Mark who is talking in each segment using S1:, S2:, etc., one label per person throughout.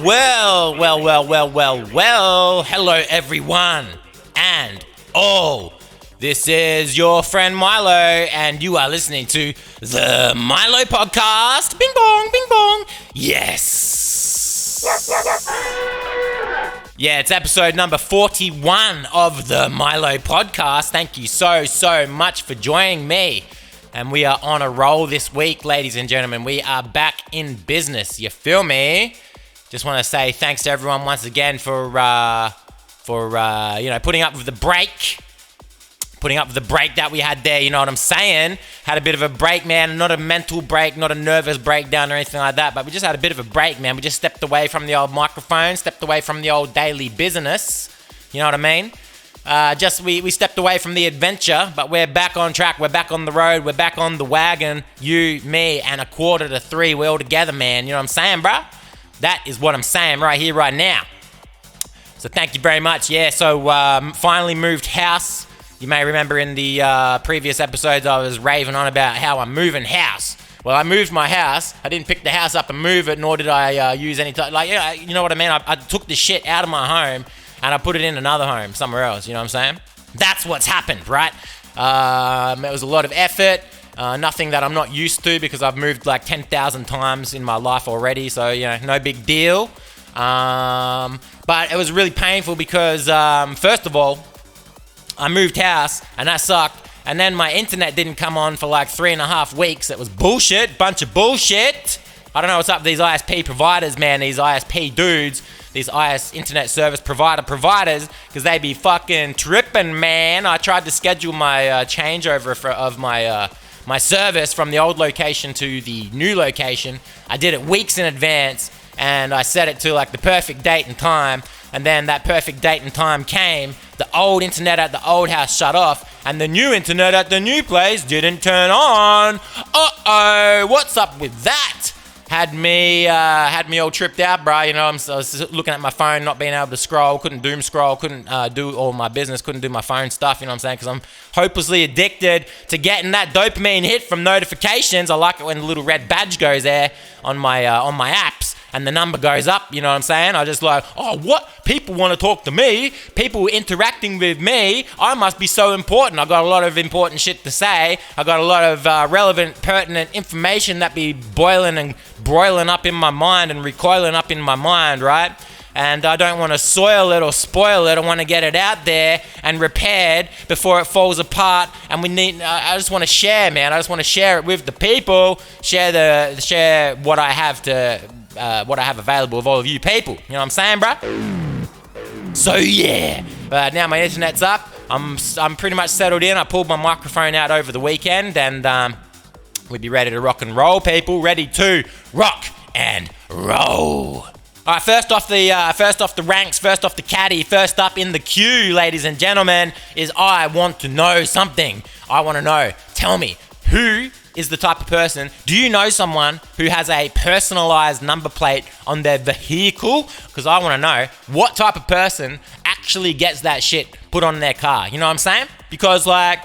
S1: Well. Hello, everyone and all. This is your friend Milo, and you are listening to the Milo Podcast. Bing bong, bing bong. Yes. Yeah, it's episode number 41 of the Milo Podcast. Thank you so much for joining me. And we are on a roll this week, ladies and gentlemen. We are back in business. You feel me? Just want to say thanks to everyone once again for putting up with the break. Putting up with the break that we had there, you know what I'm saying? Had a bit of a break, man. Not a mental break, not a nervous breakdown or anything like that, but we just had a bit of a break, man. We just stepped away from the old microphone, stepped away from the old daily business. You know what I mean? We stepped away from the adventure, but we're back on track. We're back on the road. We're back on the wagon. You, me, and a quarter to three. We're all together, man. You know what I'm saying, bruh? That is what I'm saying right here, right now. So thank you very much. Yeah, so finally moved house. You may remember in the previous episodes I was raving on about how I'm moving house. Well, I moved my house. I didn't pick the house up and move it, nor did I use any time. You know what I mean? I took the shit out of my home and I put it in another home somewhere else. You know what I'm saying? That's what's happened, right? It was a lot of effort. Nothing that I'm not used to because I've moved like 10,000 times in my life already. So, no big deal. But it was really painful because, first of all, I moved house and that sucked. And then my internet didn't come on for like 3.5 weeks. It was bullshit, bunch of bullshit. I don't know what's up with these ISP providers, man. These ISP dudes, these internet service providers, because they be fucking tripping, man. I tried to schedule my changeover of my service from the old location to the new location. I did it weeks in advance, and I set it to like the perfect date and time. And then that perfect date and time came. The old internet at the old house shut off, and the new internet at the new place didn't turn on. Uh-oh, what's up with that? Had me all tripped out, bro. I was looking at my phone, not being able to scroll, couldn't doom scroll, couldn't do all my business, couldn't do my phone stuff, you know what I'm saying? Because I'm hopelessly addicted to getting that dopamine hit from notifications. I like it when the little red badge goes there on my apps. And the number goes up, you know what I'm saying? I just like, oh, what? People want to talk to me. People interacting with me. I must be so important. I got a lot of important shit to say. I got a lot of relevant, pertinent information that be boiling and broiling up in my mind and recoiling up in my mind, right? And I don't want to soil it or spoil it. I want to get it out there and repaired before it falls apart. And I just want to share, man. I just want to share it with the people. Share what I have available of all of you people. You know what I'm saying, bro? So yeah, now my internet's up. I'm pretty much settled in. I pulled my microphone out over the weekend, and we'd be ready to rock and roll, people. Ready to rock and roll. All right, first off the ranks, first off the caddy, first up in the queue, ladies and gentlemen, is I want to know something. I want to know. Tell me, who is the type of person? Do you know someone who has a personalized number plate on their vehicle? Because I want to know what type of person actually gets that shit put on their car. You know what I'm saying? Because it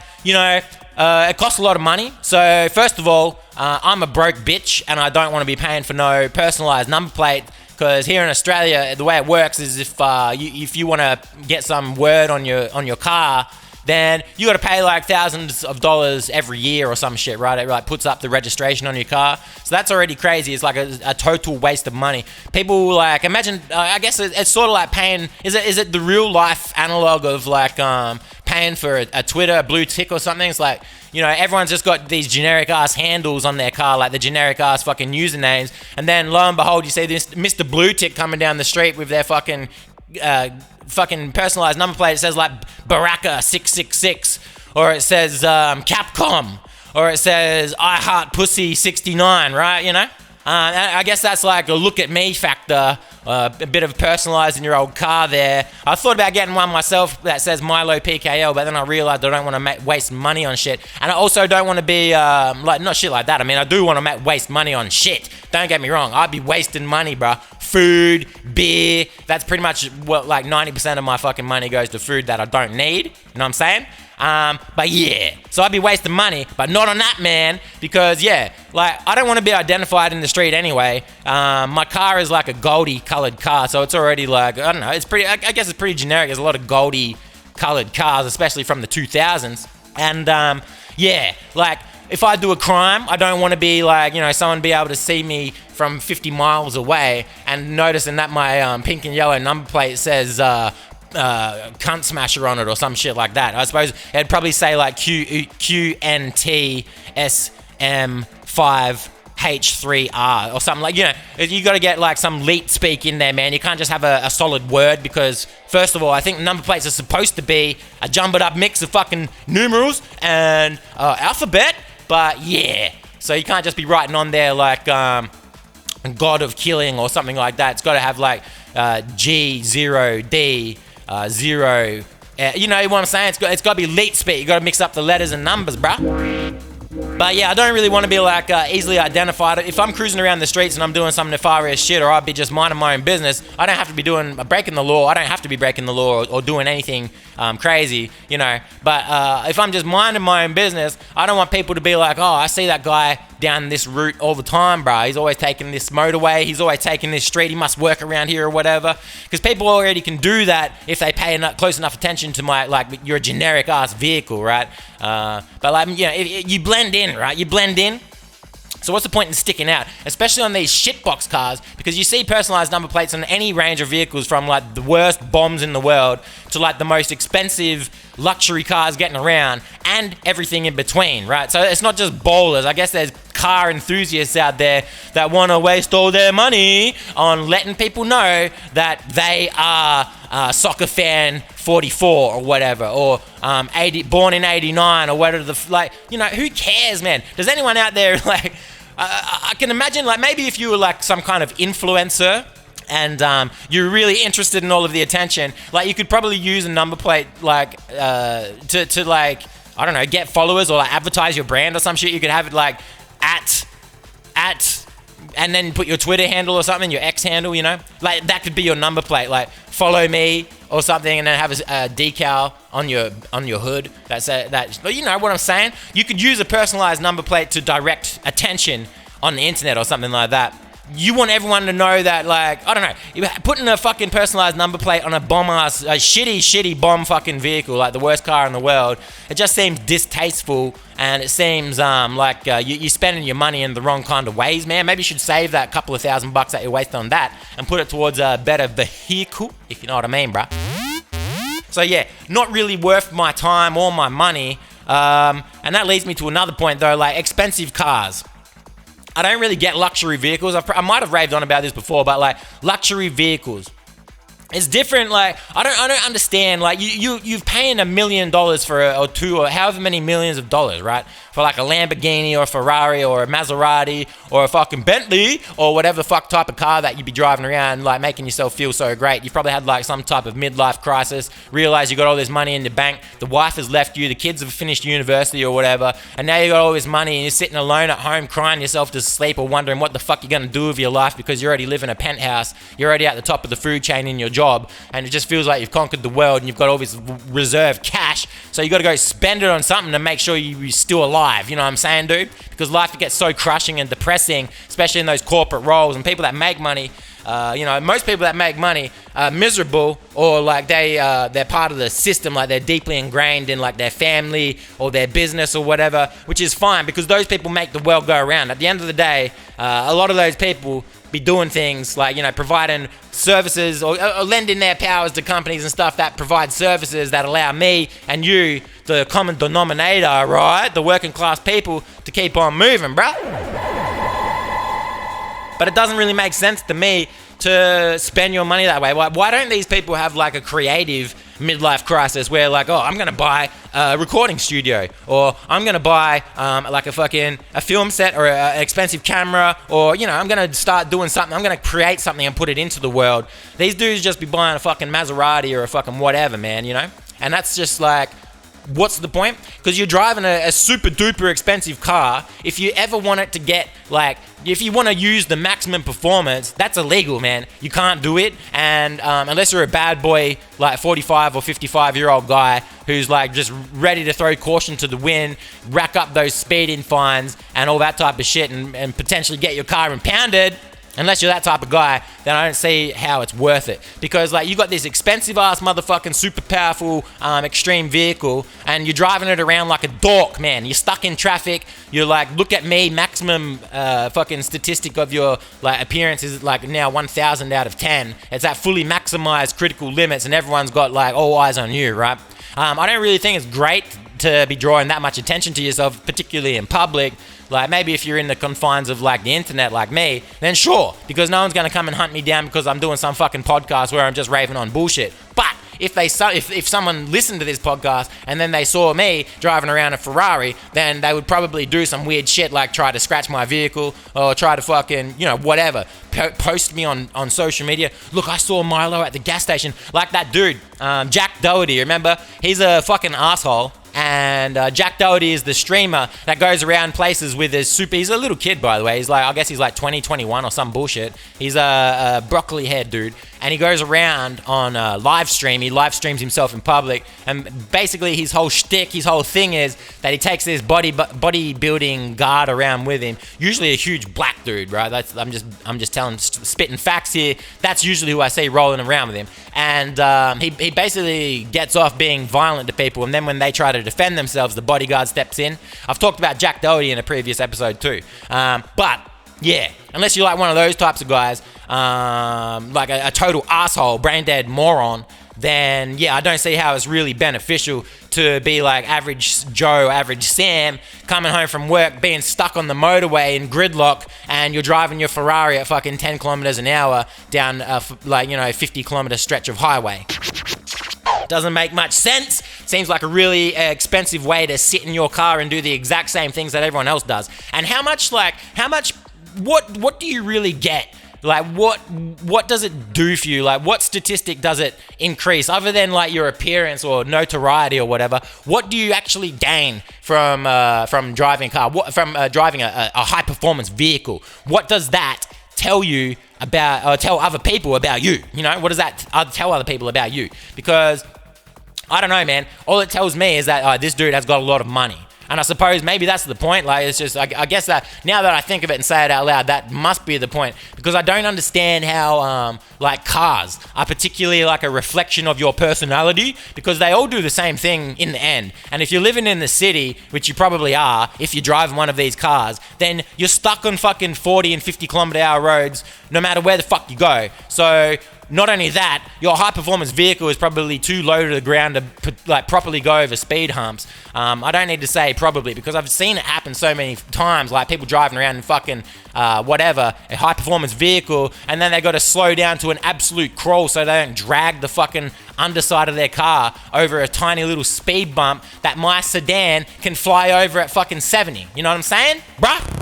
S1: costs a lot of money. So first of all, I'm a broke bitch and I don't want to be paying for no personalized number plate. Because here in Australia, the way it works is if you want to get some word on your car, then you got to pay like thousands of dollars every year or some shit, right? It like puts up the registration on your car. So that's already crazy. It's like a total waste of money. People like, imagine, I guess it's sort of like paying, is it the real life analog of like paying for a Twitter, a blue tick or something? It's like, everyone's just got these generic ass handles on their car, like the generic ass fucking usernames. And then lo and behold, you see this Mr. Blue Tick coming down the street with their fucking personalized number plate. It says like Baraka 666, or it says Capcom, or it says I Heart Pussy 69, right? I guess that's like a look at me factor, a bit of personalizing your old car there. I thought about getting one myself that says Milo PKL, but then I realized I don't want to waste money on shit. And I also don't want to be, not shit like that. I mean, I do want to waste money on shit. Don't get me wrong. I'd be wasting money, bruh. Food, beer. That's pretty much what, like 90% of my fucking money goes to food that I don't need. You know what I'm saying? But yeah, so I'd be wasting money, but not on that, man, because yeah, like I don't want to be identified in the street anyway. My car is like a Goldie colored car, so it's already like, I don't know, it's pretty, I guess it's pretty generic. There's a lot of Goldie colored cars, especially from the 2000s. And yeah, like if I do a crime, I don't want to be like, someone be able to see me from 50 miles away and noticing that my pink and yellow number plate says cunt smasher on it or some shit like that. I suppose it'd probably say like QNTSM5H3R or something like, you got to get like some leet speak in there, man. You can't just have a solid word because, first of all, I think number plates are supposed to be a jumbled up mix of fucking numerals and alphabet, but yeah. So you can't just be writing on there like God of Killing or something like that. It's got to have like G0D 0. You know what I'm saying? It's got to be leet speak. You got to mix up the letters and numbers, bruh. But yeah, I don't really want to be like easily identified. If I'm cruising around the streets and I'm doing some nefarious shit, or I'd be just minding my own business, I don't have to be breaking the law. I don't have to be breaking the law or doing anything crazy, But if I'm just minding my own business, I don't want people to be like, oh, I see that guy down this route all the time, bro. He's always taking this motorway. He's always taking this street. He must work around here or whatever. Because people already can do that if they pay close enough attention to my, like, your generic ass vehicle, right? But like, if you blend in, right? You blend in. So what's the point in sticking out? Especially on these shitbox cars, because you see personalized number plates on any range of vehicles, from like the worst bombs in the world to like the most expensive luxury cars getting around and everything in between, right? So it's not just bowlers. I guess there's car enthusiasts out there that want to waste all their money on letting people know that they are soccer fan 44 or whatever, or born in 89 or whatever. Who cares, man? Does anyone out there like? I can imagine, like, maybe if you were like some kind of influencer and you're really interested in all of the attention, like you could probably use a number plate like to like, I don't know, get followers or like advertise your brand or some shit. You could have it like at and then put your Twitter handle or something, your X handle, like that could be your number plate, like follow me or something, and then have a decal on your hood that you know what I'm saying. You could use a personalized number plate to direct attention on the internet or something like that. You want everyone to know that, like, I don't know, you're putting a fucking personalized number plate on a shitty bomb fucking vehicle, like the worst car in the world. It just seems distasteful, and it seems like you're spending your money in the wrong kind of ways, man. Maybe you should save that couple of $1,000 that you're wasting on that and put it towards a better vehicle, if you know what I mean, bruh. So yeah, not really worth my time or my money. And that leads me to another point though, like expensive cars. I don't really get luxury vehicles. I might have raved on about this before, but like luxury vehicles, it's different. Like I don't understand. Like you're paying $1 million or two or however many millions of dollars, right? For like a Lamborghini or a Ferrari or a Maserati or a fucking Bentley or whatever the fuck type of car that you'd be driving around, like making yourself feel so great. You've probably had like some type of midlife crisis, realize you got all this money in the bank, the wife has left you, the kids have finished university or whatever, and now you got all this money and you're sitting alone at home crying yourself to sleep or wondering what the fuck you're going to do with your life because you already live in a penthouse, you're already at the top of the food chain in your job, and it just feels like you've conquered the world and you've got all this reserve cash, so you got to go spend it on something to make sure you're still alive. You know what I'm saying, dude? Because life gets so crushing and depressing, especially in those corporate roles, and people that make money, most people that make money are miserable, or like they're part of the system, like they're deeply ingrained in like their family or their business or whatever, which is fine because those people make the world go around. At the end of the day, a lot of those people be doing things like, providing services or lending their powers to companies and stuff that provide services that allow me and you, the common denominator, right, the working class people, to keep on moving, bruh. But it doesn't really make sense to me to spend your money that way. Why don't these people have like a creative midlife crisis where like, oh, I'm going to buy a recording studio, or I'm going to buy like a film set or an expensive camera, or, I'm going to start doing something. I'm going to create something and put it into the world. These dudes just be buying a fucking Maserati or a fucking whatever, man, And that's just like, What's the point? Because you're driving a super duper expensive car. If you ever want it to get if you want to use the maximum performance, that's illegal, man. You can't do it. And unless you're a bad boy, 45 or 55-year-old guy who's just ready to throw caution to the wind, rack up those speeding fines and all that type of shit, and potentially get your car impounded. Unless you're that type of guy, then I don't see how it's worth it. Because you got this expensive ass motherfucking super powerful extreme vehicle, and you're driving it around like a dork, man. You're stuck in traffic. You're look at me, maximum fucking statistic of your appearance is now 1,000 out of 10. It's at fully maximized critical limits, and everyone's got all eyes on you, right? I don't really think it's great to be drawing that much attention to yourself, particularly in public. Maybe if you're in the confines of the internet like me, then sure, because no one's going to come and hunt me down because I'm doing some fucking podcast where I'm just raving on bullshit. But if someone listened to this podcast and then they saw me driving around a Ferrari, then they would probably do some weird shit try to scratch my vehicle or try to fucking, whatever, post me on social media. Look, I saw Milo at the gas station. That dude, Jack Doherty, remember? He's a fucking asshole. And Jack Doherty is the streamer that goes around places with his he's a little kid, by the way. I guess he's 20, 21 or some bullshit. He's a broccoli haired dude. And he goes around on live stream. He live streams himself in public. And basically his whole shtick, his whole thing is that he takes this bodybuilding guard around with him. Usually a huge black dude, right? I'm just spitting facts here. That's usually who I see rolling around with him. And he basically gets off being violent to people. And then when they try to defend themselves, the bodyguard steps in. I've talked about Jack Doherty in a previous episode too. But yeah, unless you're one of those types of guys, a total asshole, brain dead moron, then yeah, I don't see how it's really beneficial to be average Joe, average Sam, coming home from work, being stuck on the motorway in gridlock, and you're driving your Ferrari at fucking 10 kilometers an hour down 50 kilometer stretch of highway. Doesn't make much sense. Seems like a really expensive way to sit in your car and do the exact same things that everyone else does. And what do you really get? What does it do for you? What statistic does it increase other than your appearance or notoriety or whatever? What do you actually gain from driving a car? From driving a high performance vehicle? What does that tell you about, or tell other people about you? What does that tell other people about you? Because I don't know, man. All it tells me is that this dude has got a lot of money. And I suppose maybe that's the point. It's just, I guess that now that I think of it and say it out loud, that must be the point. Because I don't understand how, cars are particularly a reflection of your personality, because they all do the same thing in the end. And if you're living in the city, which you probably are, if you drive one of these cars, then you're stuck on fucking 40 and 50 kilometer hour roads, no matter where the fuck you go. So not only that, your high-performance vehicle is probably too low to the ground to properly go over speed humps. I don't need to say probably, because I've seen it happen so many times, people driving around in fucking a high-performance vehicle, and then they got to slow down to an absolute crawl so they don't drag the fucking underside of their car over a tiny little speed bump that my sedan can fly over at fucking 70. You know what I'm saying? Bruh?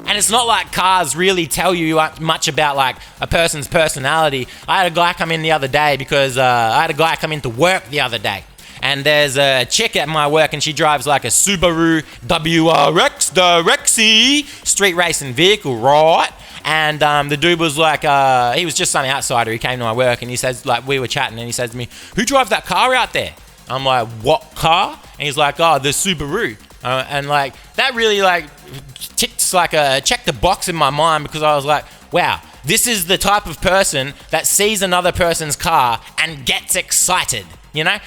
S1: And it's not like cars really tell you much about a person's personality. I had a guy come in the other day because I had a guy come into work the other day. And there's a chick at my work, and she drives a Subaru WRX, the Rexy street racing vehicle, right? And the dude was he was just some outsider. He came to my work, and he says, we were chatting, and he says to me, "Who drives that car out there?" I'm like, "What car?" And he's like, "Oh, the Subaru." And that really ticked checked the box in my mind, because I was like, wow, this is the type of person that sees another person's car and gets excited. I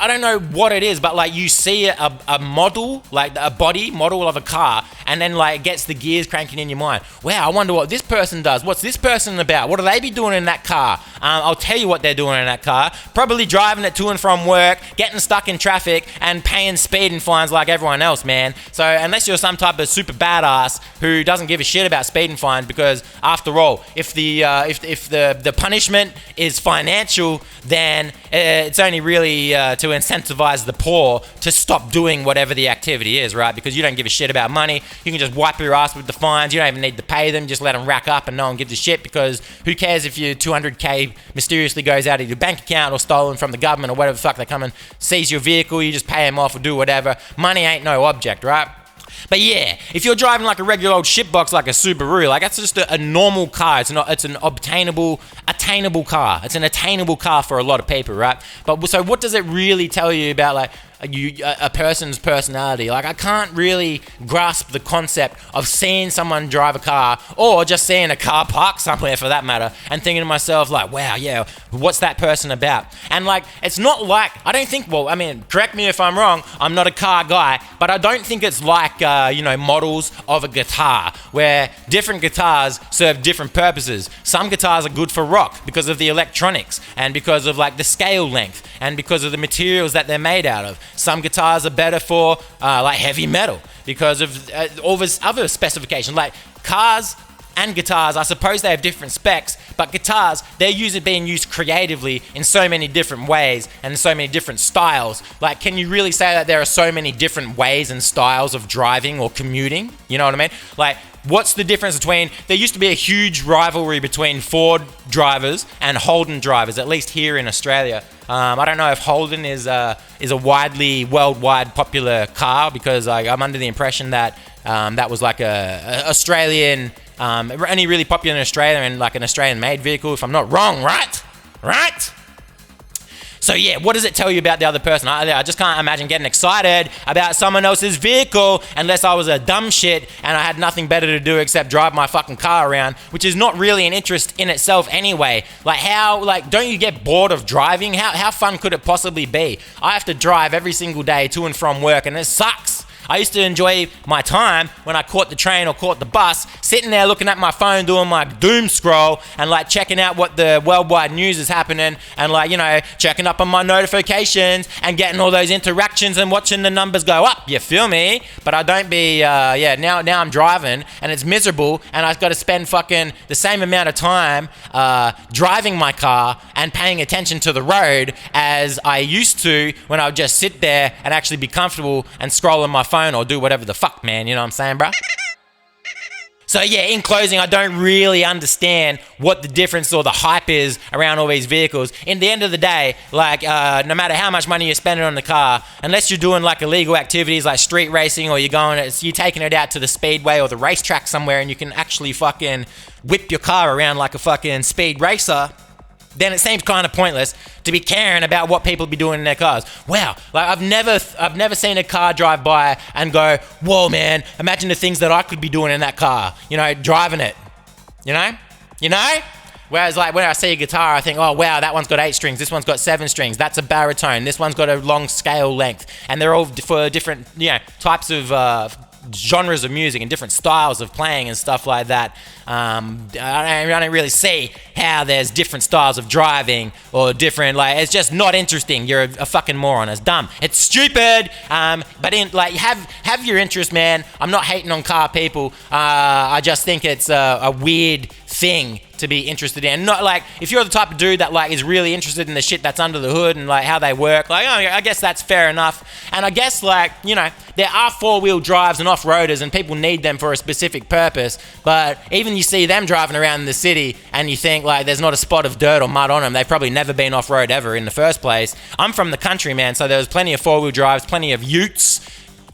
S1: don't know what it is, but you see a model, a body model of a car, and then it gets the gears cranking in your mind. Wow, I wonder what this person does. What's this person about? What do they be doing in that car? I'll tell you what they're doing in that car. Probably driving it to and from work, getting stuck in traffic, and paying speeding fines like everyone else, man. So unless you're some type of super badass who doesn't give a shit about speeding fines, because after all, if the punishment is financial, then it's only really to incentivize the poor to stop doing whatever the activity is, right? Because you don't give a shit about money. You can just wipe your ass with the fines. You don't even need to pay them. Just let them rack up and no one gives a shit, because who cares if your 200K mysteriously goes out of your bank account or stolen from the government or whatever the fuck. They come and seize your vehicle. You just pay them off or do whatever. Money ain't no object, right? But yeah, if you're driving like a regular old shitbox like a Subaru, like that's just a normal car. It's an attainable car. It's an attainable car for a lot of people, right? But so what does it really tell you about like a person's personality? Like, I can't really grasp the concept of seeing someone drive a car, or just seeing a car parked somewhere for that matter, and thinking to myself like, wow, yeah, what's that person about? And like, it's not like, I don't think, well, I mean, correct me if I'm wrong, I'm not a car guy, but I don't think it's like, models of a guitar, where different guitars serve different purposes. Some guitars are good for rock because of the electronics, and because of like the scale length, and because of the materials that they're made out of. Some guitars are better for like heavy metal because of all this other specification. Like cars and guitars, I suppose they have different specs, but guitars, they're being used creatively in so many different ways and so many different styles. Like, can you really say that there are so many different ways and styles of driving or commuting? You know what I mean? Like, what's the difference between, there used to be a huge rivalry between Ford drivers and Holden drivers, at least here in Australia. I don't know if Holden is a widely, worldwide popular car, because I'm under the impression that that was like a Australian, only really popular in Australia, and like an Australian-made vehicle, if I'm not wrong, right? So yeah, what does it tell you about the other person? I just can't imagine getting excited about someone else's vehicle unless I was a dumb shit and I had nothing better to do except drive my fucking car around, which is not really an interest in itself anyway. Like don't you get bored of driving? How fun could it possibly be? I have to drive every single day to and from work, and it sucks. I used to enjoy my time when I caught the train or caught the bus, sitting there looking at my phone, doing my doom scroll, and like checking out what the worldwide news is happening, and like, checking up on my notifications and getting all those interactions and watching the numbers go up. You feel me? But I don't be, now I'm driving and it's miserable, and I've got to spend fucking the same amount of time driving my car and paying attention to the road as I used to when I would just sit there and actually be comfortable and scroll on my phone or do whatever the fuck, man. You know what I'm saying, bro? So yeah, in closing, I don't really understand what the difference or the hype is around all these vehicles. In the end of the day, like no matter how much money you're spending on the car, unless you're doing like illegal activities like street racing, or you're taking it out to the speedway or the racetrack somewhere, and you can actually fucking whip your car around like a fucking speed racer, then it seems kind of pointless to be caring about what people be doing in their cars. Wow, like I've never seen a car drive by and go, whoa man, imagine the things that I could be doing in that car, driving it, you know? Whereas like when I see a guitar, I think, oh wow, that one's got 8 strings, this one's got 7 strings, that's a baritone, this one's got a long scale length, and they're all for different, types of genres of music and different styles of playing and stuff like that. I don't really see how there's different styles of driving or different, like, it's just not interesting. You're a fucking moron. It's dumb. It's stupid. But have your interest, man. I'm not hating on car people. I just think it's a weird thing to be interested in. Not like, if you're the type of dude that like is really interested in the shit that's under the hood and like how they work, like, I guess that's fair enough. And I guess like, there are 4-wheel drives and off-roaders, and people need them for a specific purpose. But even you see them driving around in the city and you think like there's not a spot of dirt or mud on them. They've probably never been off-road ever in the first place. I'm from the country, man, so there was plenty of 4-wheel drives, plenty of utes,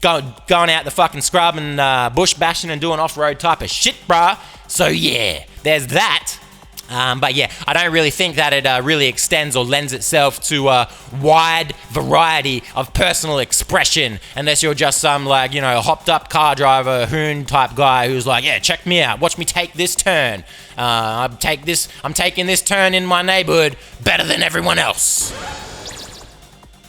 S1: going out the fucking scrub and bush bashing and doing off-road type of shit, bruh. So yeah, there's that. But yeah, I don't really think that it really extends or lends itself to a wide variety of personal expression, unless you're just some like, hopped up car driver, hoon type guy who's like, yeah, check me out, watch me take this turn. I'm taking this turn in my neighborhood better than everyone else.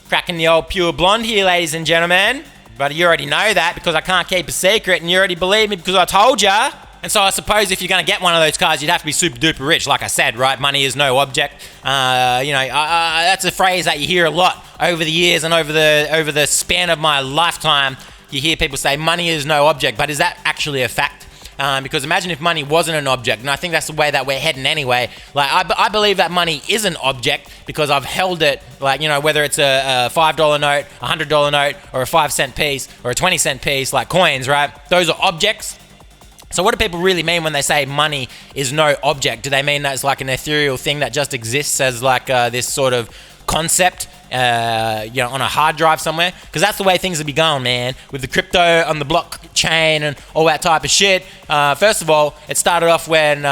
S1: Cracking the old pure blonde here, ladies and gentlemen. But you already know that because I can't keep a secret, and you already believe me because I told ya. And so I suppose if you're going to get one of those cars, you'd have to be super duper rich. Like I said, right? Money is no object. That's a phrase that you hear a lot over the years and over the span of my lifetime. You hear people say money is no object, but is that actually a fact? because imagine if money wasn't an object, and I think that's the way that we're heading anyway. Like, I believe that money is an object because I've held it, like, you know, whether it's a $5 note, a $100 note, or a 5-cent piece, or a 20-cent piece, like coins, right? Those are objects. So what do people really mean when they say money is no object? Do they mean that it's like an ethereal thing that just exists as like this sort of concept, you know, on a hard drive somewhere? Because that's the way things will be going, man, with the crypto on the blockchain and all that type of shit. First of all, it started off when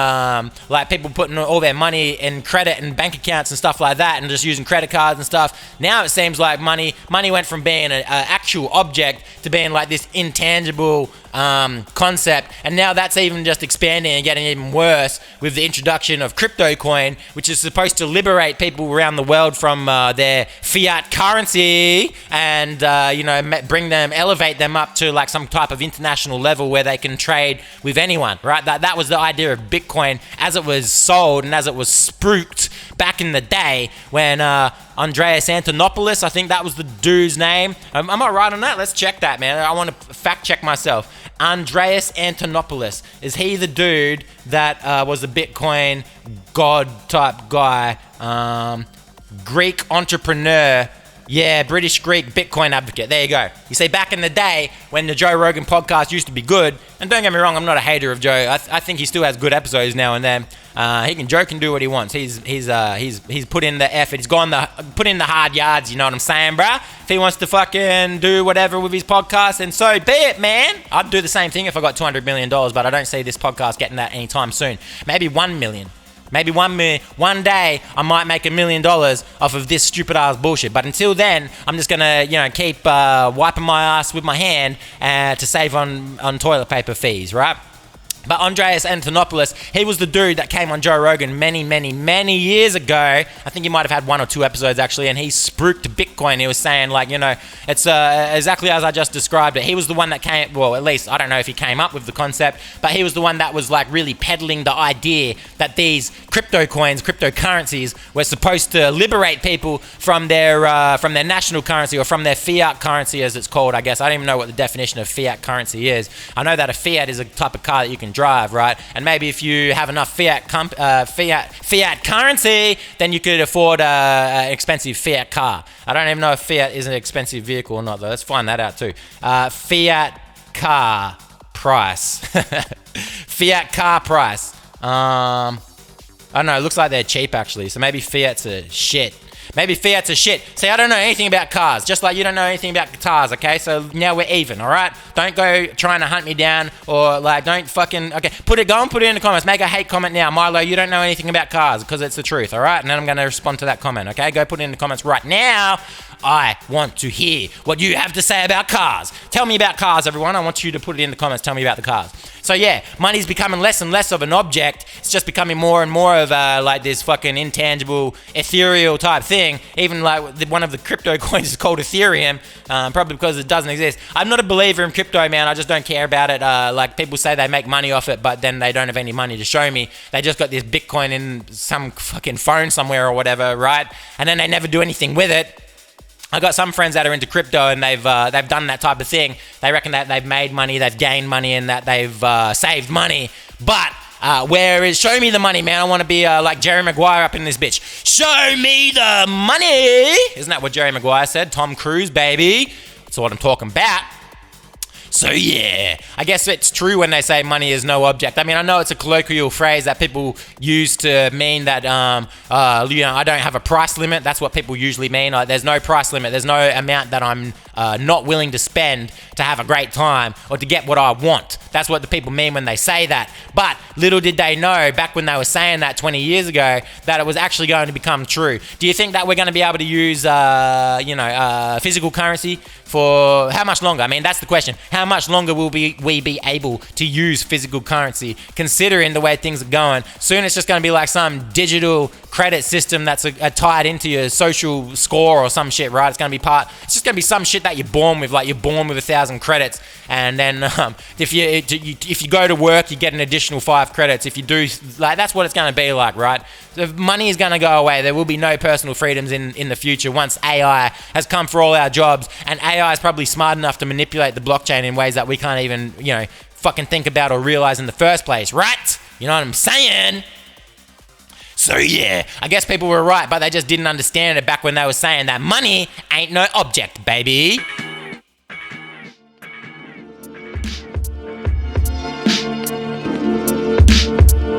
S1: like people putting all their money in credit and bank accounts and stuff like that, and just using credit cards and stuff. Now it seems like money went from being an actual object to being like this intangible concept, and now that's even just expanding and getting even worse with the introduction of crypto coin, which is supposed to liberate people around the world from their fiat currency and you know, elevate them up to like some type of international level where they can trade with anyone, right? That was the idea of Bitcoin as it was sold and as it was spruiked back in the day when Andreas Antonopoulos, I think that was the dude's name. Am I right on that? Let's check that, man. I want to fact check myself. Andreas Antonopoulos, is he the dude that was a Bitcoin god type guy? Greek entrepreneur. Yeah, British Greek Bitcoin advocate. There you go. You see, back in the day when the Joe Rogan podcast used to be good, and don't get me wrong, I'm not a hater of Joe. I think he still has good episodes now and then. Joe can do what he wants. He's put in the effort. He's put in the hard yards. You know what I'm saying, bruh? If he wants to fucking do whatever with his podcast, then so be it, man. I'd do the same thing if I got $200 million, but I don't see this podcast getting that anytime soon. Maybe 1 million. Maybe 1 million. One day I might make $1 million off of this stupid ass bullshit. But until then, I'm just gonna, you know, keep wiping my ass with my hand to save on toilet paper fees, right? But Andreas Antonopoulos, he was the dude that came on Joe Rogan many years ago. I think he might have had 1 or 2 episodes actually, and he spruiked Bitcoin. He was saying, like, you know, it's exactly as I just described it. He was the one that came, well, at least I don't know if he came up with the concept, but he was the one that was like really peddling the idea that these crypto coins, cryptocurrencies, were supposed to liberate people from their national currency, or from their fiat currency as it's called, I guess. I don't even know what the definition of fiat currency is. I know that a fiat is a type of car that you can drive, right? And maybe if you have enough fiat currency, then you could afford an expensive fiat car. I don't even know if fiat is an expensive vehicle or not, though. Let's find that out too. Fiat car price. Fiat car price. I don't know. It looks like they're cheap actually. So maybe Fiat's a shit. Maybe Fiat's a shit. See, I don't know anything about cars, just like you don't know anything about guitars, okay? So now we're even, all right? Don't go trying to hunt me down, or like don't fucking, okay, put it in the comments. Make a hate comment now. Milo, you don't know anything about cars, because it's the truth, all right? And then I'm going to respond to that comment, okay? Go put it in the comments right now. I want to hear what you have to say about cars. Tell me about cars, everyone. I want you to put it in the comments. Tell me about the cars. So yeah, money's becoming less and less of an object. It's just becoming more and more of like this fucking intangible, ethereal type thing. Even like one of the crypto coins is called Ethereum, probably because it doesn't exist. I'm not a believer in crypto, man. I just don't care about it. Like people say they make money off it, but then they don't have any money to show me. They just got this Bitcoin in some fucking phone somewhere or whatever, right? And then they never do anything with it. I got some friends that are into crypto, and they've done that type of thing. They reckon that they've made money, they've gained money, and that they've saved money. But show me the money, man. I want to be like Jerry Maguire up in this bitch. Show me the money. Isn't that what Jerry Maguire said? Tom Cruise, baby. That's what I'm talking about. So yeah, I guess it's true when they say money is no object. I mean, I know it's a colloquial phrase that people use to mean that, you know, I don't have a price limit. That's what people usually mean. Like, there's no price limit. There's no amount that I'm not willing to spend to have a great time or to get what I want. That's what the people mean when they say that. But little did they know back when they were saying that 20 years ago that it was actually going to become true. Do you think that we're going to be able to use, physical currency for how much longer? I mean, that's the question. How much longer will we be able to use physical currency, considering the way things are going? Soon it's just going to be like some digital credit system that's tied into your social score or some shit, right? It's just going to be some shit that you're born with, like you're born with 1,000 credits, and then if you go to work, you get an additional 5 credits. If you do, like, that's what it's going to be like, right? So money is going to go away. There will be no personal freedoms in the future once AI has come for all our jobs, and AI is probably smart enough to manipulate the blockchain in ways that we can't even, fucking think about or realize in the first place, right? You know what I'm saying? So yeah, I guess people were right, but they just didn't understand it back when they were saying that money ain't no object, baby.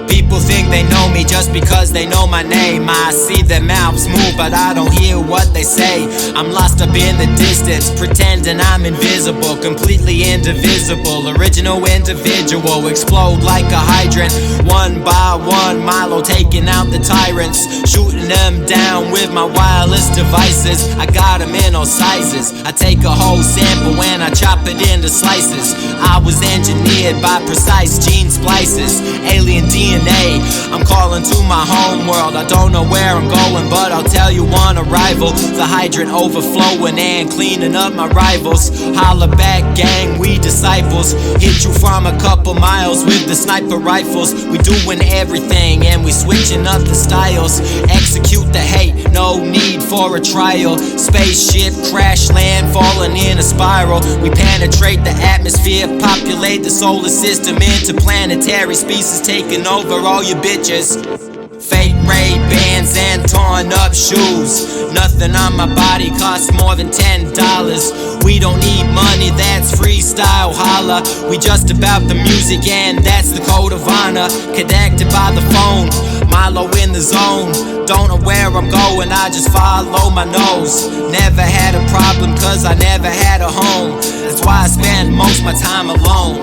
S1: People think they know me just because they know my name. I see their mouths move, but I don't hear what they say. I'm lost up in the distance, pretending I'm invisible, completely indivisible, original individual, explode like a hydrant. One by one, Milo taking out the tyrants, shooting them down with my wireless devices. I got them in all sizes. I take a whole sample and I chop it into slices. I was engineered by precise gene splices, alien DNA. I'm calling to my home world. I don't know where I'm going, but I'll tell you on arrival. The hydrant overflowing and cleaning up my rivals. Holla back, gang, we disciples. Hit you from a couple miles with the sniper rifles. We doing everything and we switching up the styles. Execute the hate, no need for a trial. Spaceship crash land, falling in a spiral. We penetrate the atmosphere, populate the solar system, interplanetary species taking over all you bitches. Fake Ray-Bans and torn up shoes. Nothing on my body costs more than $10. We don't need money, that's freestyle, holla. We just about the music and that's the code of honor. Connected by the phone, Milo in the zone. Don't know where I'm going, I just follow my nose. Never had a problem cause I never had a home. That's why I spend most my time alone.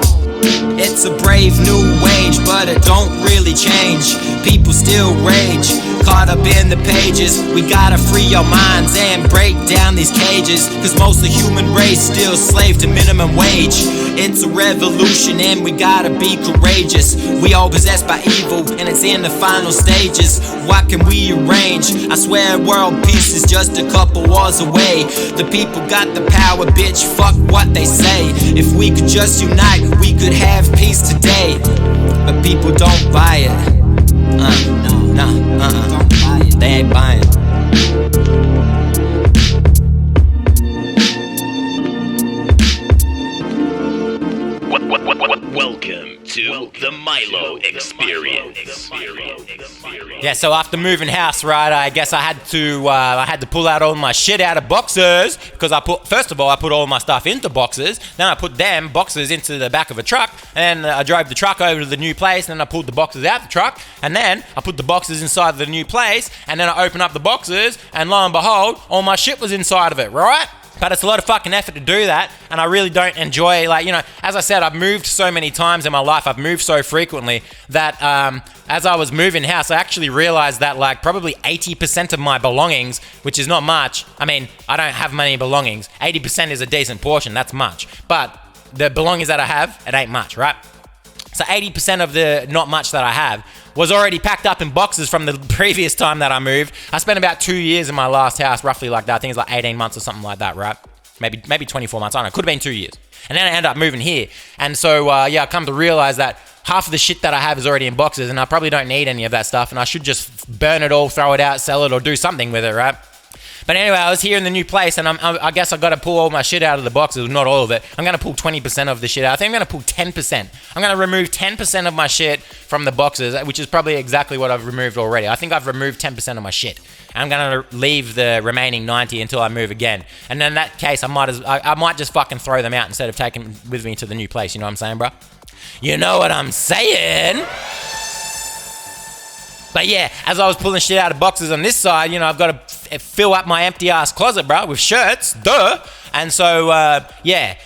S1: It's a brave new age, but it don't really change. People still rage, caught up in the pages. We gotta free our minds and break down these cages, cause most of the human race still slave to minimum wage. It's a revolution and we gotta be courageous. We all possessed by evil and it's in the final stages. What can we arrange? I swear world peace is just a couple wars away. The people got the power, bitch, fuck what they say. If we could just unite, we could have peace today. But people don't buy it. They ain't buying.
S2: Welcome to the Milo Experience.
S1: Yeah, so after moving house, right, I guess I had to pull out all my shit out of boxes, because first of all I put all my stuff into boxes, then I put them boxes into the back of a truck, and I drove the truck over to the new place, and then I pulled the boxes out the truck, and then I put the boxes inside the new place, and then I opened up the boxes, and lo and behold, all my shit was inside of it, right? But it's a lot of fucking effort to do that, and I really don't enjoy, as I said, I've moved so many times in my life, I've moved so frequently that as I was moving house, I actually realized that probably 80% of my belongings, which is not much, I mean, I don't have many belongings, 80% is a decent portion, that's much, but the belongings that I have, it ain't much, right? So 80% of the not much that I have was already packed up in boxes from the previous time that I moved. I spent about 2 years in my last house, roughly like that. I think it's like 18 months or something like that, right? Maybe 24 months. I don't know. Could have been 2 years. And then I ended up moving here. And so, I come to realize that half of the shit that I have is already in boxes, and I probably don't need any of that stuff, and I should just burn it all, throw it out, sell it, or do something with it, right? But anyway, I was here in the new place, and I guess I got to pull all my shit out of the boxes, not all of it. I'm going to pull 20% of the shit out. I think I'm going to pull 10%. I'm going to remove 10% of my shit from the boxes, which is probably exactly what I've removed already. I think I've removed 10% of my shit. I'm going to leave the remaining 90 until I move again. And in that case, I might just fucking throw them out instead of taking them with me to the new place. You know what I'm saying, bro? You know what I'm saying? But yeah, as I was pulling shit out of boxes on this side, I've got to fill up my empty ass closet, bro, with shirts, duh. And so, I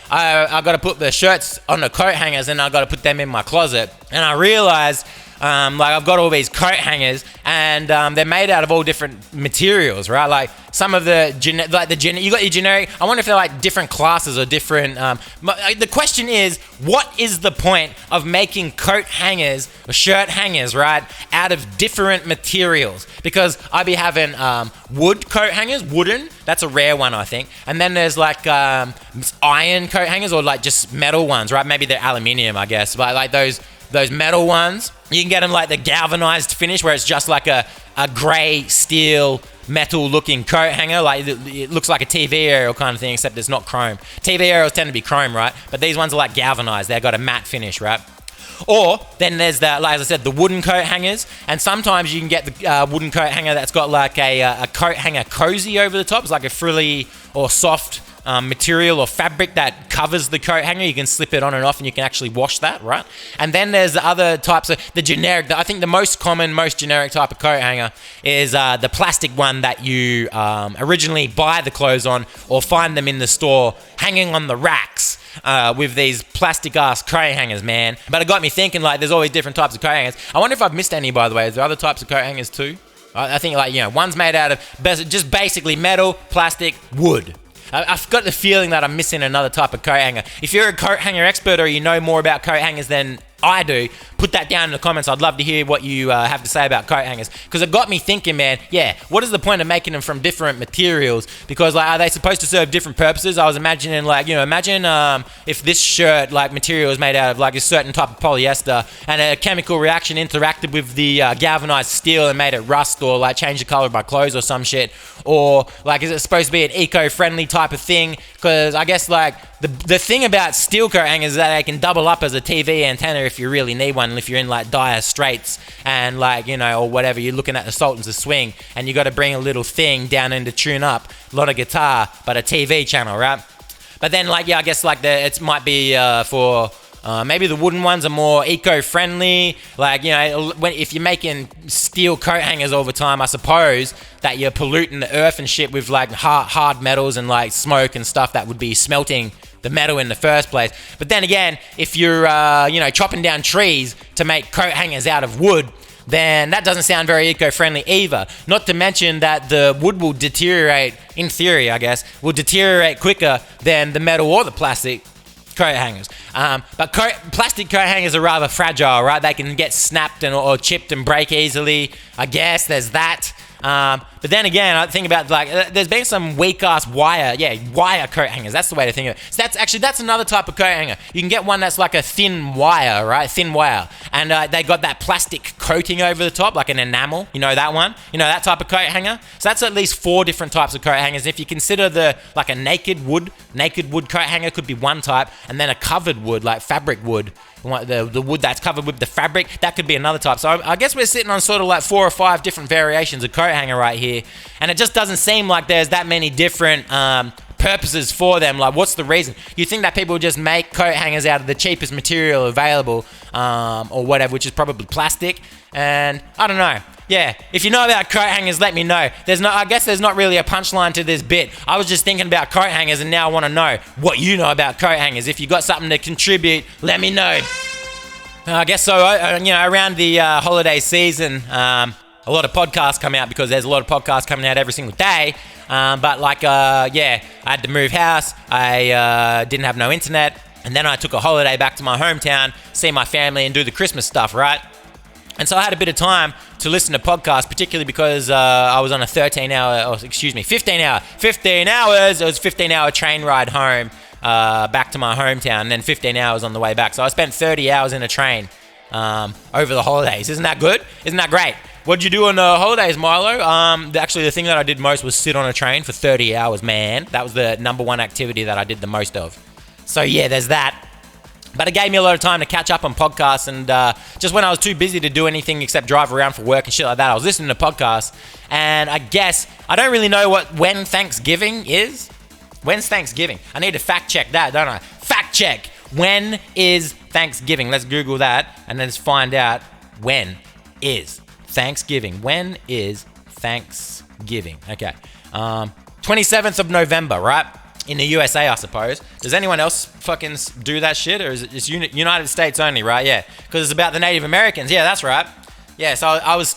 S1: got to put the shirts on the coat hangers, and I got to put them in my closet. And I realized, I've got all these coat hangers, and they're made out of all different materials, right? Like some of the you got your generic. I wonder if they're like different classes or different. The question is, what is the point of making coat hangers or shirt hangers, right, out of different materials? Because I'd be having wood coat hangers, wooden. That's a rare one, I think. And then there's like iron coat hangers, or like just metal ones, right? Maybe they're aluminium, I guess, but like those metal ones, you can get them like the galvanized finish, where it's just like a grey steel metal looking coat hanger. Like it looks like a TV aerial kind of thing, except it's not chrome. TV aerials tend to be chrome, right? But these ones are like galvanized. They've got a matte finish, right? Or then there's that, like as I said, the wooden coat hangers, and sometimes you can get the wooden coat hanger that's got like a coat hanger cozy over the top. It's like a frilly or soft material or fabric that covers the coat hanger. You can slip it on and off, and you can actually wash that, right? And then there's the other types of the generic. I think the most common, most generic type of coat hanger is the plastic one that you originally buy the clothes on or find them in the store hanging on the racks. With these plastic ass coat hangers, man. But it got me thinking, like, there's always different types of coat hangers. I wonder if I've missed any, by the way. Is there other types of coat hangers too? I think, like, one's made out of just basically metal, plastic, wood. I've got the feeling that I'm missing another type of coat hanger. If you're a coat hanger expert or you know more about coat hangers than I do, put that down in the comments. I'd love to hear what you have to say about coat hangers, because it got me thinking, man. Yeah, what is the point of making them from different materials? Because, like, are they supposed to serve different purposes? I was imagining, like, imagine if this shirt, like, material was made out of like a certain type of polyester, and a chemical reaction interacted with the galvanized steel and made it rust or like change the color of my clothes or some shit. Or like, is it supposed to be an eco-friendly type of thing? Because I guess, like, the thing about steel coat hangers is that they can double up as a TV antenna if you really need one, if you're in like dire straits and like, or whatever, you're looking at the Sultans of Swing and you got to bring a little thing down in to tune up, not a guitar, but a TV channel, right? But then, like, I guess like it might be for maybe the wooden ones are more eco-friendly. Like, if you're making steel coat hangers all the time, I suppose that you're polluting the earth and shit with like hard metals and like smoke and stuff that would be smelting the metal in the first place. But then again, if you're chopping down trees to make coat hangers out of wood, then that doesn't sound very eco-friendly either. Not to mention that the wood will deteriorate, in theory, I guess, will deteriorate quicker than the metal or the plastic coat hangers. But plastic coat hangers are rather fragile, right? They can get snapped or chipped and break easily. I guess there's that. But then again, I think about, like, there's been some weak ass wire coat hangers. That's the way to think of it. So that's another type of coat hanger. You can get one that's like a thin wire, right? Thin wire. And they got that plastic coating over the top, like an enamel. You know that one? That type of coat hanger? So that's at least 4 different types of coat hangers. If you consider like a naked wood coat hanger could be one type, and then a covered wood, like fabric wood, the wood that's covered with the fabric, that could be another type. So I guess we're sitting on sort of like 4 or 5 different variations of coat hanger right here, and it just doesn't seem like there's that many different purposes for them. Like, what's the reason? You think that people just make coat hangers out of the cheapest material available, or whatever, which is probably plastic, and I don't know. Yeah, if you know about coat hangers, let me know. I guess there's not really a punchline to this bit. I was just thinking about coat hangers, and now I want to know what you know about coat hangers. If you got something to contribute, let me know. I guess so. Around the holiday season, a lot of podcasts come out because there's a lot of podcasts coming out every single day. But I had to move house. I didn't have no internet, and then I took a holiday back to my hometown, see my family, and do the Christmas stuff, right? And so I had a bit of time to listen to podcasts, particularly because I was on a 15 hours. It was a 15-hour train ride home back to my hometown, and then 15 hours on the way back. So I spent 30 hours in a train over the holidays. Isn't that good? Isn't that great? What'd you do on the holidays, Milo? Actually, the thing that I did most was sit on a train for 30 hours, man. That was the number one activity that I did the most of. So yeah, there's that. But it gave me a lot of time to catch up on podcasts, and just when I was too busy to do anything except drive around for work and shit like that, I was listening to podcasts. And I guess I don't really know when Thanksgiving is. When's Thanksgiving? I need to fact check that, don't I? Fact check. When is Thanksgiving? Let's Google that and then let's find out when is Thanksgiving. When is Thanksgiving? Okay. 27th of November, right? In the USA, I suppose. Does anyone else fucking do that shit? Or is it just United States only, right? Yeah. Because it's about the Native Americans. Yeah, that's right. Yeah, so I was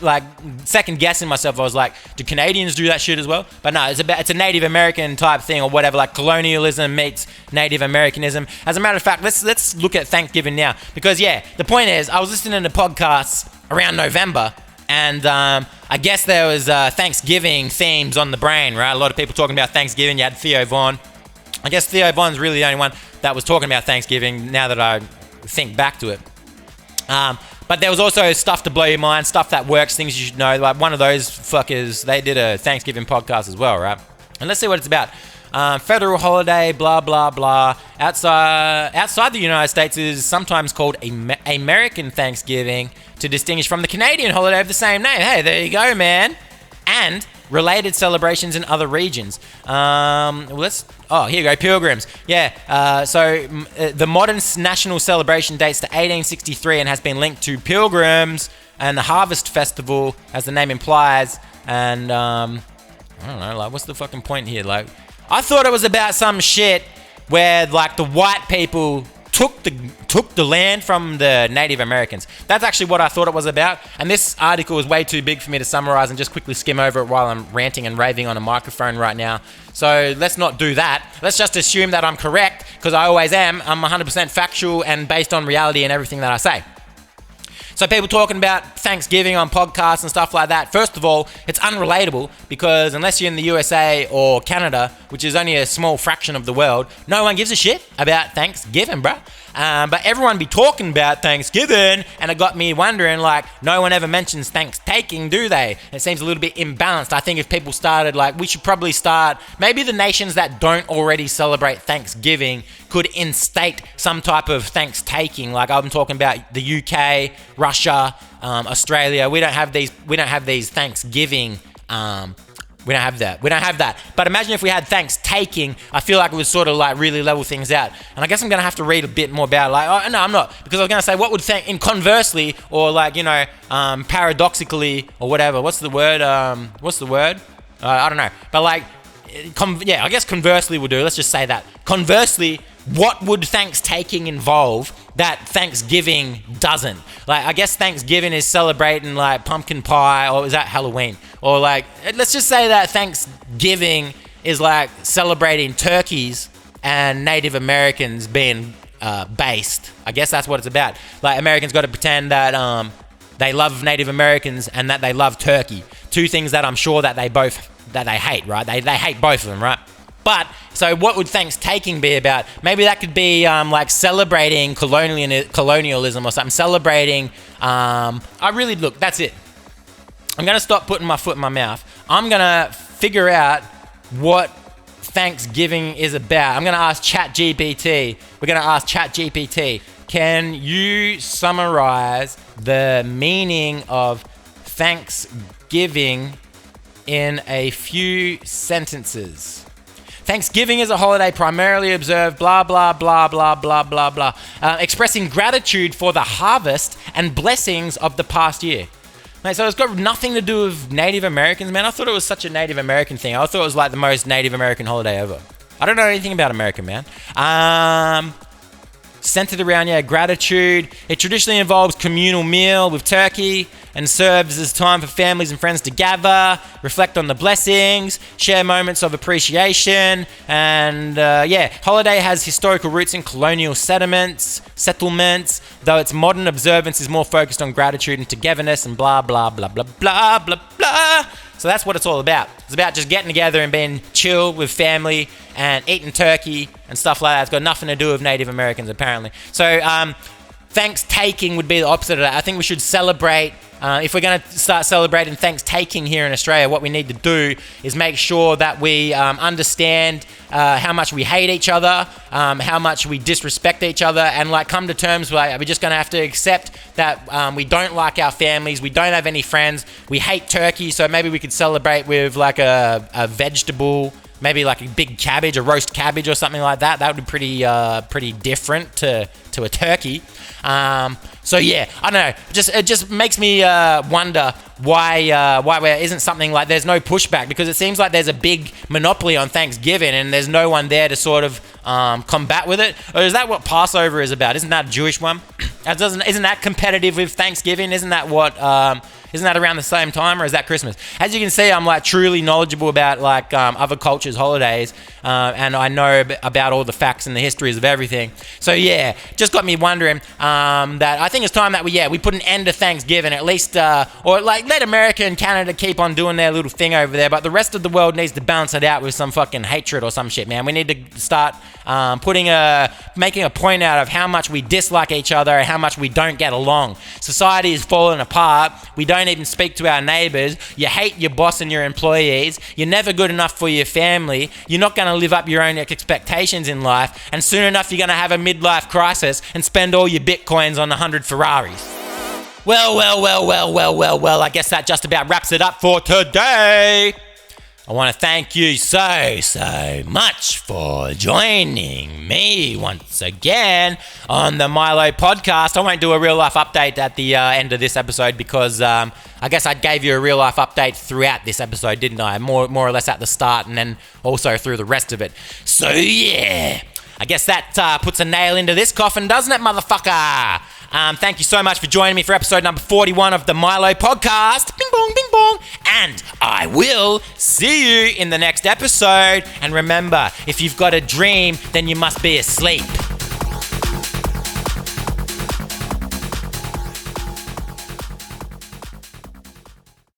S1: like second guessing myself. I was like, do Canadians do that shit as well? But no, it's a Native American type thing or whatever, like colonialism meets Native Americanism. As a matter of fact, let's look at Thanksgiving now. Because yeah, the point is, I was listening to podcasts around November, and I guess there was Thanksgiving themes on the brain, right? A lot of people talking about Thanksgiving. You had Theo Von. I guess Theo Von's really the only one that was talking about Thanksgiving now that I think back to it. But But there was also stuff to blow your mind, stuff that works, things you should know. Like one of those fuckers, they did a Thanksgiving podcast as well, right? And let's see what it's about. Federal holiday, blah, blah, blah. Outside the United States is sometimes called American Thanksgiving to distinguish from the Canadian holiday of the same name. Hey, there you go, man. And related celebrations in other regions. Here you go, pilgrims. Yeah, so the modern national celebration dates to 1863 and has been linked to pilgrims and the Harvest Festival, as the name implies. And, I don't know, like, what's the fucking point here? Like, I thought it was about some shit where, like, the white people took the land from the Native Americans. That's actually what I thought it was about. And this article is way too big for me to summarize and just quickly skim over it while I'm ranting and raving on a microphone right now. So let's not do that. Let's just assume that I'm correct, because I always am. I'm 100% factual and based on reality and everything that I say. So people talking about Thanksgiving on podcasts and stuff like that, first of all, it's unrelatable, because unless you're in the USA or Canada, which is only a small fraction of the world, no one gives a shit about Thanksgiving, bruh. But everyone be talking about Thanksgiving, and it got me wondering, like, no one ever mentions Thankstaking, do they? It seems a little bit imbalanced. I think if people started, like, we should probably start, maybe the nations that don't already celebrate Thanksgiving could instate some type of Thankstaking. Like, I'm talking about the UK, Russia, Australia. We don't have these Thanksgiving. We don't have that. But imagine if we had Thankstaking. I feel like it would sort of like really level things out. And I guess I'm going to have to read a bit more about it. Like, no, I'm not. Because I was going to say, what would conversely, or like, you know, paradoxically, or whatever. What's the word? I don't know. But like, I guess conversely will do. Let's just say that. Conversely, what would Thankstaking involve that Thanksgiving doesn't? Like, I guess Thanksgiving is celebrating like pumpkin pie, or is that Halloween? Or like, let's just say that Thanksgiving is like celebrating turkeys and Native Americans being based. I guess that's what it's about. Like, Americans got to pretend that they love Native Americans and that they love turkey. Two things that I'm sure that they hate, right? They hate both of them, right? But, so what would Thanksgiving be about? Maybe that could be like celebrating colonialism or something. Celebrating, look, that's it. I'm going to stop putting my foot in my mouth. I'm going to figure out what Thanksgiving is about. I'm going to ask ChatGPT. We're going to ask ChatGPT, can you summarize the meaning of Thanksgiving in a few sentences? Thanksgiving is a holiday primarily observed, blah, blah, blah, blah, blah, blah, blah, expressing gratitude for the harvest and blessings of the past year. Mate, so it's got nothing to do with Native Americans, man. I thought it was such a Native American thing. I thought it was like the most Native American holiday ever. I don't know anything about America, man. Centered around, gratitude. It traditionally involves communal meal with turkey and serves as time for families and friends to gather, reflect on the blessings, share moments of appreciation, and holiday has historical roots in colonial settlements, though its modern observance is more focused on gratitude and togetherness and blah, blah, blah, blah, blah, blah, blah. So that's what it's all about. It's about just getting together and being chill with family and eating turkey and stuff like that. It's got nothing to do with Native Americans, apparently. So Thankstaking would be the opposite of that. I think we should celebrate. If we're going to start celebrating Thankstaking here in Australia, what we need to do is make sure that we understand how much we hate each other, how much we disrespect each other, and like come to terms with we're just going to have to accept that we don't like our families, we don't have any friends, we hate turkey, so maybe we could celebrate with like a vegetable, maybe like a big cabbage, a roast cabbage or something like that. That would be pretty different to a turkey. So yeah, I don't know. It just makes me wonder why there isn't something like there's no pushback, because it seems like there's a big monopoly on Thanksgiving and there's no one there to sort of combat with it. Or is that what Passover is about? Isn't that a Jewish one? Isn't that competitive with Thanksgiving? Isn't that what Isn't that around the same time, or is that Christmas? As you can see, I'm like truly knowledgeable about like other cultures' holidays, and I know about all the facts and the histories of everything. So yeah, just got me wondering that I think it's time that we put an end to Thanksgiving, at least, or like let America and Canada keep on doing their little thing over there, but the rest of the world needs to balance it out with some fucking hatred or some shit, man. We need to start making a point out of how much we dislike each other and how much we don't get along. Society is falling apart. We don't even speak to our neighbors. You hate your boss and your employees. You're never good enough for your family. You're not going to live up your own expectations in life, and soon enough you're going to have a midlife crisis and spend all your bitcoins on 100 Ferraris. Well, I guess that just about wraps it up for today. I want to thank you so much for joining me once again on the Milo Podcast. I won't do a real life update at the end of this episode because I guess I gave you a real life update throughout this episode, didn't I? More or less at the start and then also through the rest of it. So yeah, I guess that puts a nail into this coffin, doesn't it, motherfucker? Thank you so much for joining me for episode number 41 of the Milo Podcast. Bing bong, bing bong. And I will see you in the next episode. And remember, if you've got a dream, then you must be asleep.